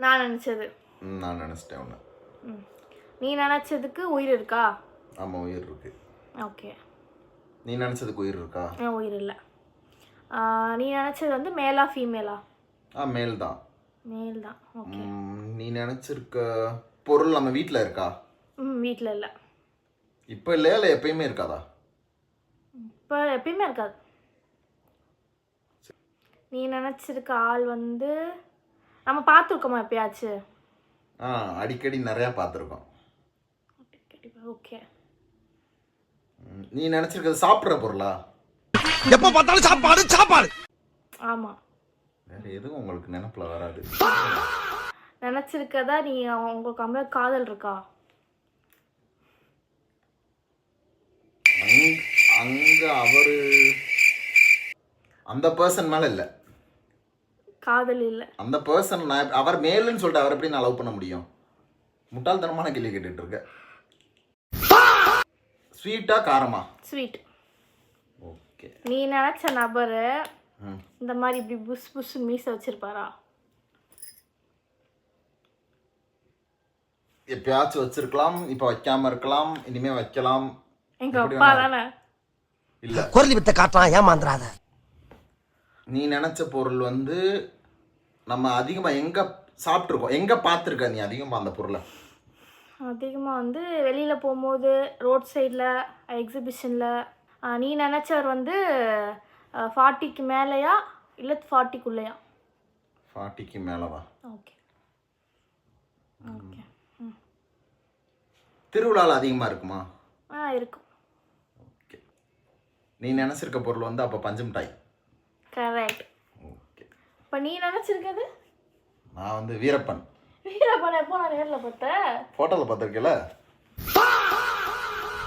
நான் நினச்சது. நான் நினச்சிட்டேன் ஒன்று. நீ நினச்சதுக்கு உயிர் இருக்கா? ஆமாம், உயிர் இருக்கு. ஓகே. நீ நினச்சதுக்கு உயிர் இருக்கா? உயிர் இல்லை. நீ நினச்சது வந்து மேலா ஃபீமேலா? மேல் தான். மேல் தான். ஓகே. நீ நினச்சிருக்க பொருள் நம்ம வீட்டில் இருக்கா? வீட்டில் இல்லை. இப்போ இல்லையா இல்லை எப்பயுமே இருக்காதா? இப்போ எப்பயுமே இருக்காது. நீ நினச்சிருக்க ஆள் வந்து நம்ம பார்த்துருக்கோமா எப்பயாச்சு? அடிக்கடி நிறையா பார்த்துருக்கோம். ஓகே. நீ நினச்சிருக்கிறது சாப்பிட்ற பொருளா? எப்போ பார்த்தாலும் சாப்பாடு சாப்பாடு. ஆமாம். வேற எதுவும் உங்களுக்கு நினைப்புல வராது. நினச்சிருக்கதா நீ உங்களுக்கு அம்மா காதல் இருக்கா? அங்கே அவரு அந்த பர்சன் மேலே இல்லை. காதல் இல்லை. அந்த பர்சன் நான் அவர் மேலுன்னு சொல்லிட்டு அவர் எப்படி நான் லவ் பண்ண முடியும்? முட்டாள்தனமான கேள்வி கேட்டுட்டு இருக்க. ஸ்வீட்டா காரமா? ஸ்வீட். ஓகே. நீ நினச்ச நபர் இந்த மாதிரி இப்படி புஷ் புஷ் மீச வச்சிருப்பாரா? எப்பயாச்சும் வச்சிருக்கலாம், இப்போ வைக்காம இருக்கலாம், இனிமே வைக்கலாம். எங்க அப்பா தானே? இல்ல, குரலி வித்த காட்டலாம், ஏமாந்துறாத. நீ நினைச்ச பொருள் வந்து நம்ம அதிகமா எங்க சாப்பிட்ருக்கோம், எங்க பார்த்துருக்க நீ அதிகமா அந்த பொருளை? அதிகமாக வந்து வெளியில் போகும்போது ரோட் சைடில், எக்ஸிபிஷனில். நீ நினச்சவர் வந்து 40க்கு மேலேயா இல்லை 40க்குள்ளேயா? 40க்கு மேலவா? ஓகே. ஓகே. திருவிழாவில் அதிகமாக இருக்குமா? இருக்கும். ஓகே. நீ நினச்சிருக்க பொருள் வந்து அப்போ பஞ்சு மிட்டாய். கரெக்ட். ஓகே. இப்போ நீ நினச்சிருக்கிறது? நான் வந்து வீரப்பன். வீரப்பன் எப்போ நான் நேரில் பார்த்தேன்? ஃபோட்டோவில் பார்த்துருக்கேல?